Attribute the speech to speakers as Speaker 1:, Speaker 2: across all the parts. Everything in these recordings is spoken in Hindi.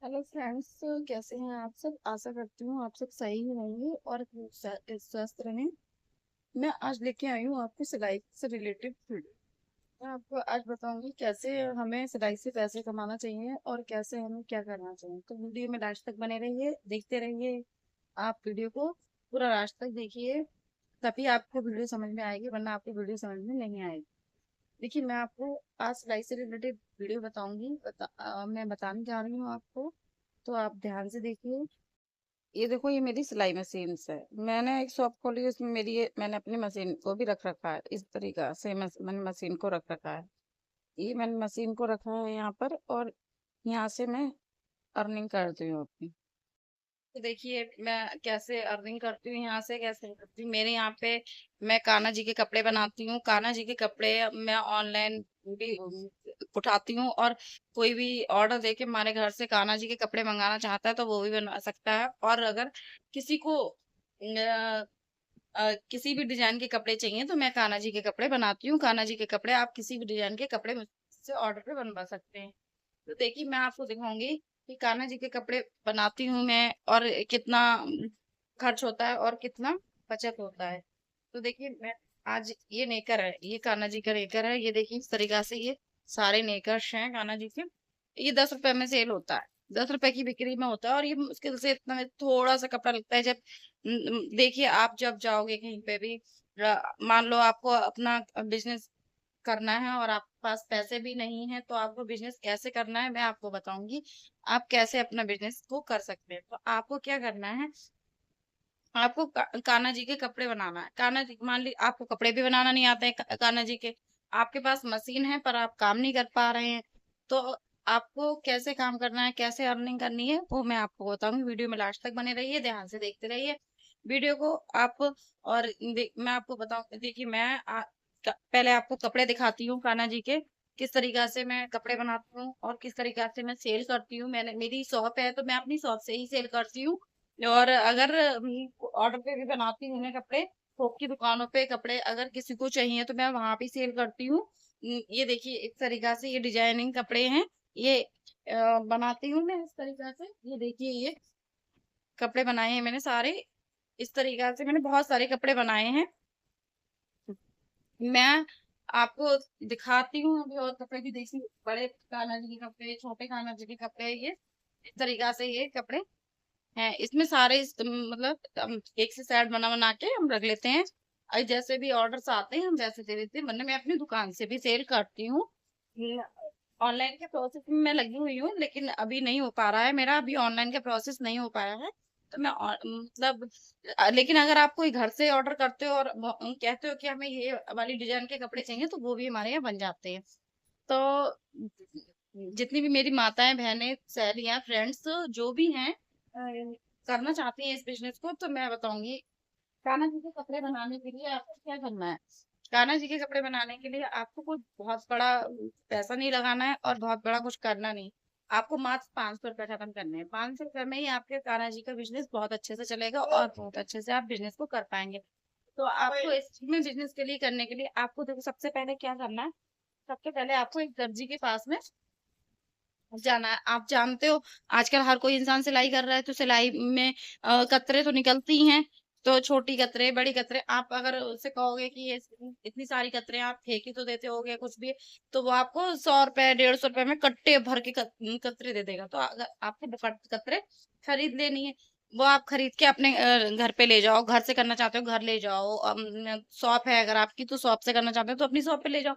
Speaker 1: हेलो फ्रेंड्स, कैसे हैं आप सब। आशा करती हूँ आप सब सही ही रहेंगे और स्वस्थ रहें। मैं आज लेके आई हूँ आपको सिलाई से रिलेटेड वीडियो। मैं आपको आज बताऊंगी कैसे हमें सिलाई से पैसे कमाना चाहिए और कैसे हमें क्या करना चाहिए। तो वीडियो में लास्ट तक बने रहिए, देखते रहिए। आप वीडियो को पूरा लास्ट तक देखिए, तभी आपको वीडियो समझ में आएगी, वरना आपको वीडियो समझ में नहीं आएगी। देखिए, मैं आपको आज सिलाई से रिलेटेड वीडियो बताऊंगी। मैं बताने जा रही हूँ आपको, तो आप ध्यान से देखिए। ये देखो, ये मेरी सिलाई मशीन है। मैंने एक शॉप खोली है, उसमें मैंने अपनी मशीन को भी रख रखा है। इस तरीका से मैंने मशीन को रख रखा है। ये मैंने मशीन को रखा है यहाँ पर, और यहाँ से मैं अर्निंग करती हूँ अपनी। तो देखिए, मैं कैसे अर्निंग करती हूँ, यहाँ से कैसे करती हूँ। मेरे यहाँ पे मैं कान्हा जी के कपड़े बनाती हूँ। कान्हा जी के कपड़े मैं ऑनलाइन भी उठाती हूँ, और कोई भी ऑर्डर देके हमारे घर से कान्हा जी के कपड़े मंगाना चाहता है तो वो भी बना सकता है। और अगर किसी को किसी भी डिजाइन के कपड़े चाहिए तो मैं कान्हा जी के कपड़े बनाती हूँ। कान्हा जी के कपड़े आप किसी भी डिजाइन के कपड़े मुझसे ऑर्डर पे बनवा सकते हैं। तो देखिए, मैं आपको दिखाऊंगी कि कान्हा जी के कपड़े बनाती हूँ मैं, और कितना खर्च होता है और कितना बचत होता है। तो देखिए, मैं आज ये नेकर है, ये कान्हा जी का नेकर है। ये देखिए, इस तरीका से ये सारे नेकर्स हैं कान्हा जी के। ये 10 रुपए में सेल होता है, 10 रुपए की बिक्री में होता है। और ये मुश्किल से इतना में थोड़ा सा कपड़ा लगता है। जब देखिए, आप जब जाओगे कहीं पे भी, मान लो आपको अपना बिजनेस करना है और आपके पास पैसे भी नहीं है, तो आपको बिजनेस कैसे करना है मैं आपको बताऊंगी। आप कैसे अपना बिजनेस को कर सकते हैं। तो आपको क्या करना है, आपको कान्हा जी के कपड़े बनाना है। कान्हा जी, मान ली आपको कपड़े भी बनाना नहीं आते हैं कान्हा जी के, आपके पास मशीन है पर आप काम नहीं कर पा रहे हैं, तो आपको कैसे काम करना है, कैसे अर्निंग करनी है, वो मैं आपको बताऊंगी। वीडियो में लास्ट तक बने रहिए, ध्यान से देखते रहिए वीडियो को आप। और मैं आपको बताऊं, देखिए, पहले आपको कपड़े दिखाती हूँ कान्हा जी के, किस तरीका से मैं कपड़े बनाती हूँ और किस तरीका से मैं सेल करती हूँ। मैंने मेरी शॉप है तो मैं अपनी शॉप से ही सेल करती हूँ। और अगर ऑर्डर पे भी बनाती हूँ मैं कपड़े, थोक की दुकानों पे कपड़े अगर किसी को चाहिए तो मैं वहां भी सेल करती हूँ। ये देखिए, इस तरीका से ये डिजाइनिंग कपड़े हैं। ये बनाती हूँ मैं इस तरीका से। ये देखिए, ये कपड़े बनाए हैं मैंने सारे। इस तरीका से मैंने बहुत सारे कपड़े बनाए हैं। मैं आपको दिखाती हूँ अभी और कपड़े भी। देखिए, बड़े कान्हा जी के कपड़े, छोटे कान्हा जी के कपड़े, ये इस तरीका से ये कपड़े हैं। इसमें सारे मतलब हम एक से सेट बना बना के हम रख लेते हैं, और जैसे भी ऑर्डर्स आते हैं हम वैसे दे देते हैं, वरना मैं अपनी दुकान से भी सेल करती हूँ। ऑनलाइन के प्रोसेस में मैं लगी हुई हूँ, लेकिन अभी नहीं हो पा रहा है मेरा, अभी ऑनलाइन का प्रोसेस नहीं हो पाया है। तो मैं मतलब लेकिन अगर आप कोई घर से ऑर्डर करते हो और कहते हो कि हमें ये वाली डिजाइन के कपड़े चाहिए, तो वो भी हमारे यहाँ बन जाते हैं। तो जितनी भी मेरी माताएं, बहनें, सहेलियां, फ्रेंड्स जो भी हैं करना चाहती हैं इस बिजनेस को, तो मैं बताऊंगी। कान्हा जी के कपड़े बनाने के लिए आपको क्या करना है। कान्हा जी के कपड़े बनाने के लिए आपको कोई बहुत बड़ा पैसा नहीं लगाना है और बहुत बड़ा कुछ करना नहीं। आपको मात्र 500 रुपये खत्म करने हैं। 500 रुपये में ही आपके कान्हा जी का बिजनेस बहुत अच्छे से चलेगा और बहुत अच्छे से आप बिजनेस को कर पाएंगे। तो आपको इसमें बिजनेस के लिए करने के लिए आपको देखो, सबसे पहले क्या करना है। सबसे पहले आपको एक दर्जी के पास में जाना है। आप जानते हो, आजकल हर कोई इंसान सिलाई कर रहा है, तो सिलाई में कतरे तो निकलती हैं। तो छोटी कतरे, बड़ी कतरे, आप अगर उससे कहोगे कि ये इतनी सारी कतरे आप फेंक ही तो देते होगे कुछ भी, तो वो आपको 100 रुपए, 150 रुपए में कट्टे भर के कतरे दे देगा। तो अगर आपको कतरे खरीद लेनी है, वो आप खरीद के अपने घर पे ले जाओ। घर से करना चाहते हो घर ले जाओ। शॉप है अगर आपकी, तो शॉप से करना चाहते हो तो अपनी शॉप पे ले जाओ।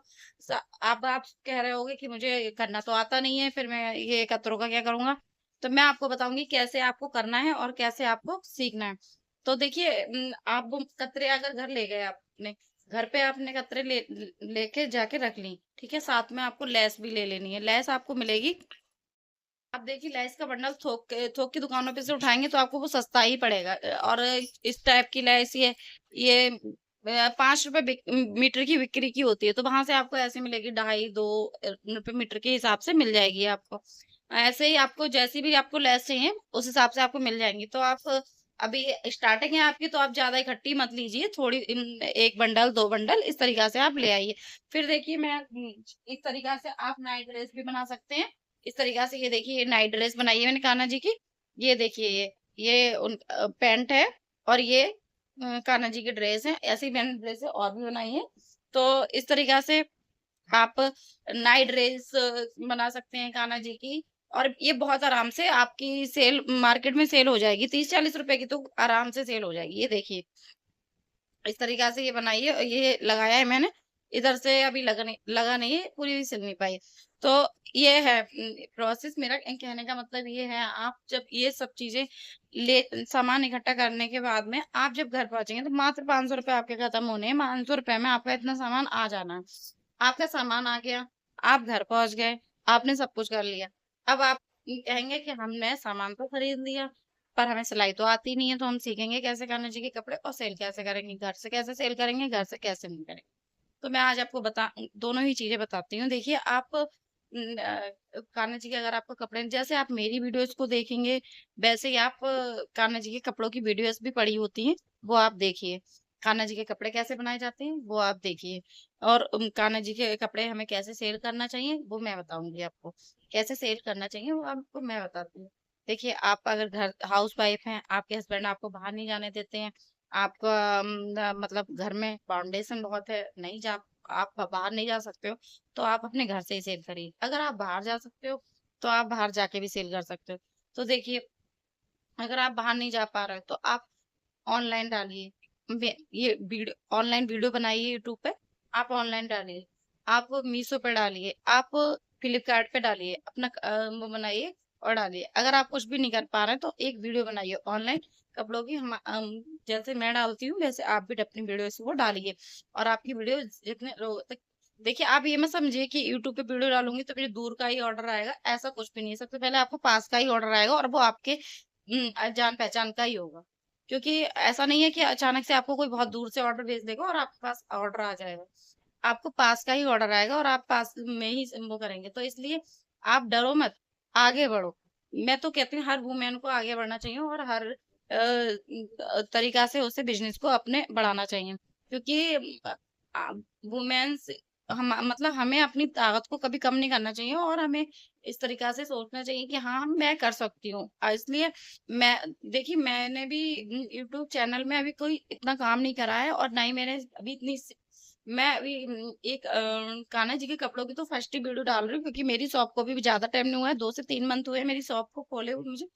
Speaker 1: आप कह रहे होगे कि मुझे करना तो आता नहीं है, फिर मैं ये कतरों का क्या करूंगा। तो मैं आपको बताऊंगी कैसे आपको करना है और कैसे आपको सीखना है। तो देखिए, आप वो कतरे अगर घर ले गए, आपने घर पे आपने कतरे लेके जाके रख ली, ठीक है। साथ में आपको लेस भी ले लेनी है। लेस आपको मिलेगी, आप देखिए, लेस का बंडल थोक की दुकानों पे से उठाएंगे तो आपको वो सस्ता ही पड़ेगा। और इस टाइप की लेस ये 5 रुपए मीटर की बिक्री की होती है, तो वहां से आपको ऐसे मिलेगी 2.5-2 रुपए मीटर के हिसाब से मिल जाएगी आपको। ऐसे ही आपको जैसी भी आपको लेस चाहिए उस हिसाब से आपको मिल जाएंगी। तो आप अभी स्टार्टिंग है आपकी, तो आप ज्यादा इकट्ठी मत लीजिए, थोड़ी एक बंडल, 2 बंडल इस तरीका से आप ले आइए। फिर देखिए, मैं इस तरीका से आप नाइट ड्रेस भी बना सकते हैं। इस तरीका से ये देखिए ये नाइट ड्रेस बनाई है मैंने कान्हा जी की। ये देखिए ये उन पैंट है और ये कान्हा जी की ड्रेस है। ऐसी मैंने ड्रेस और भी बनाई है। तो इस तरीका से आप नाइट ड्रेस बना सकते हैं कान्हा जी की। और ये बहुत आराम से आपकी सेल मार्केट में सेल हो जाएगी, 30-40 रुपए की तो आराम से सेल हो जाएगी। ये देखिए इस तरीका से ये बनाई है और ये लगाया है मैंने। इधर से अभी लगा नहीं है, पूरी भी सिल नहीं पाई। तो ये है प्रोसेस। मेरा कहने का मतलब ये है, आप जब ये सब चीजें ले सामान इकट्ठा करने के बाद में आप जब घर पहुंचेंगे तो मात्र 500 रुपए आपके खत्म होने हैं। 500 रुपए में आपका इतना सामान आ जाना है। आपका सामान आ गया, आप घर पहुंच गए, आपने सब कुछ कर लिया। अब आप कहेंगे कि हमने सामान तो खरीद लिया पर हमें सिलाई तो आती नहीं है, तो हम सीखेंगे कैसे कान्हा जी के कपड़े और सेल कैसे करेंगे, घर से कैसे सेल करेंगे, घर से कैसे नहीं करेंगे। तो मैं आज आपको दोनों ही चीजें बताती हूँ। देखिए आप कान्हा जी के अगर आपको कपड़े, जैसे आप मेरी वीडियोस को देखेंगे वैसे ही आप कान्हा जी के कपड़ों की वीडियोस भी पड़ी होती हैं, वो आप देखिए। कान्हा जी के कपड़े कैसे बनाए जाते हैं वो आप देखिए। और कान्हा जी के कपड़े हमें कैसे सेल करना चाहिए वो मैं बताऊंगी आपको। कैसे सेल करना चाहिए वो आपको मैं बताती हूँ। देखिए आप अगर घर हाउस वाइफ हैं, आपके हस्बैंड आपको बाहर नहीं जाने देते हैं, आपका मतलब घर में फाउंडेशन बहुत है, नहीं जा आप बाहर नहीं जा सकते हो, तो आप अपने घर से ही सेल करिए। अगर आप बाहर जा सकते हो तो आप बाहर जाके भी सेल कर सकते हो। तो देखिए अगर आप बाहर नहीं जा पा रहे हो तो आप ऑनलाइन डालिए। ये वीडियो ऑनलाइन वीडियो बनाइए यूट्यूब पे। आप ऑनलाइन डालिए, आप मीशो पे डालिए, आप फ्लिपकार्ट पे डालिए, अपना वो बनाइए और डालिए। अगर आप कुछ भी नहीं कर पा रहे हैं तो एक वीडियो बनाइए ऑनलाइन कपड़ों की। जैसे मैं डालती हूँ वैसे आप भी अपनी वीडियो से वो डालिए। और आपकी वीडियो जितने लोग तक, देखिए आप ये मत समझिए कि यूट्यूब पे वीडियो डालूंगी तो मुझे दूर का ही ऑर्डर आएगा, ऐसा कुछ भी नहीं है। सबसे पहले आपको पास का ही ऑर्डर आएगा और वो आपके जान पहचान का ही होगा। क्योंकि ऐसा नहीं है कि अचानक से आपको कोई बहुत दूर से ऑर्डर भेज देगा और आपके पास ऑर्डर आ जाएगा। आपको पास का ही ऑर्डर आएगा और आप पास में ही वो करेंगे। तो इसलिए आप डरो मत, आगे बढ़ो। मैं तो कहती हूँ हर वुमेन को आगे बढ़ना चाहिए और हर तरीका से उसे बिजनेस को अपने बढ़ाना चाहिए। क्योंकि वुमेन्स हम मतलब हमें अपनी ताकत को कभी कम नहीं करना चाहिए और हमें इस तरीका से सोचना चाहिए कि हाँ मैं कर सकती हूँ। इसलिए मैं देखिए मैंने भी यूट्यूब चैनल में अभी कोई इतना काम नहीं करा है और ना ही मैंने अभी मैं अभी एक कान्हा जी के कपड़ों की तो फर्स्ट ही वीडियो डाल रही हूँ। क्योंकि मेरी शॉप को भी ज्यादा टाइम नहीं हुआ है, 2 से 3 मंथ हुए हैं मेरी शॉप को खोले हुए मुझे।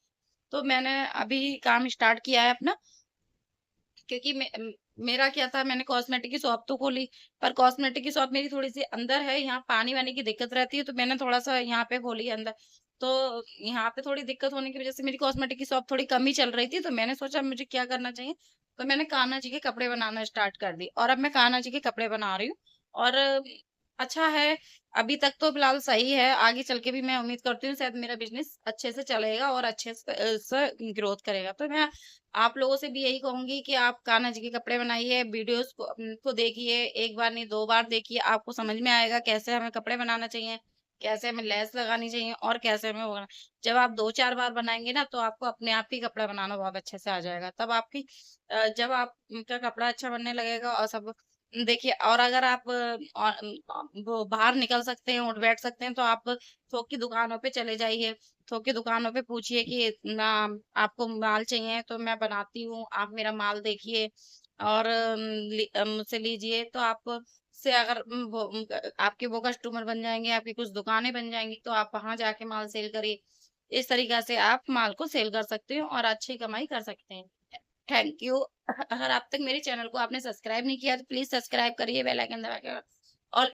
Speaker 1: तो मैंने अभी काम स्टार्ट किया है अपना। क्योंकि मेरा क्या था, मैंने कॉस्मेटिक की शॉप तो खोली पर कॉस्मेटिक की शॉप मेरी थोड़ी सी अंदर है, यहाँ पानी वानी की दिक्कत रहती है, तो मैंने थोड़ा सा यहाँ पे खोली है अंदर। तो यहाँ पे थोड़ी दिक्कत होने की वजह से मेरी कॉस्मेटिक की शॉप थोड़ी कम ही चल रही थी, तो मैंने सोचा मुझे क्या करना चाहिए। तो मैंने कान्हा जी के कपड़े बनाना स्टार्ट कर दी और अब मैं कान्हा जी के कपड़े बना रही हूँ। और अच्छा है। अभी तक तो फिलहाल सही है, आगे चल के भी मैं उम्मीद करती हूँ शायद मेरा बिजनेस अच्छे से चलेगा और अच्छे से ग्रोथ करेगा। तो मैं आप लोगों से भी यही कहूंगी कि आप कान्हा जी के कपड़े बनाइए, वीडियोस को देखिए, एक बार नहीं 2 बार देखिए, आपको समझ में आएगा कैसे हमें कपड़े बनाना चाहिए, कैसे हमें लेस लगानी चाहिए और कैसे हमें वो जब आप 2-4 बार बनाएंगे ना तो आपको अपने आप ही कपड़ा बनाना बहुत अच्छे से आ जाएगा। तब आपकी जब आपका कपड़ा अच्छा बनने लगेगा और सब देखिए। और अगर आप वो बाहर निकल सकते हैं, उठ बैठ सकते हैं, तो आप थोक की दुकानों पे चले जाइए। थोक की दुकानों पे पूछिए कि ना आपको माल चाहिए तो मैं बनाती हूँ, आप मेरा माल देखिए और मुझसे लीजिए। तो आप से अगर आपके वो कस्टमर बन जाएंगे, आपकी कुछ दुकानें बन जाएंगी, तो आप वहां जाके माल सेल करिए। इस तरीका से आप माल को सेल कर सकते हो और अच्छी कमाई कर सकते हैं। Thank you. अगर अब तक मेरे चैनल को आपने सब्सक्राइब नहीं किया तो प्लीज सब्सक्राइब करिए, बेल आइकन दबा के और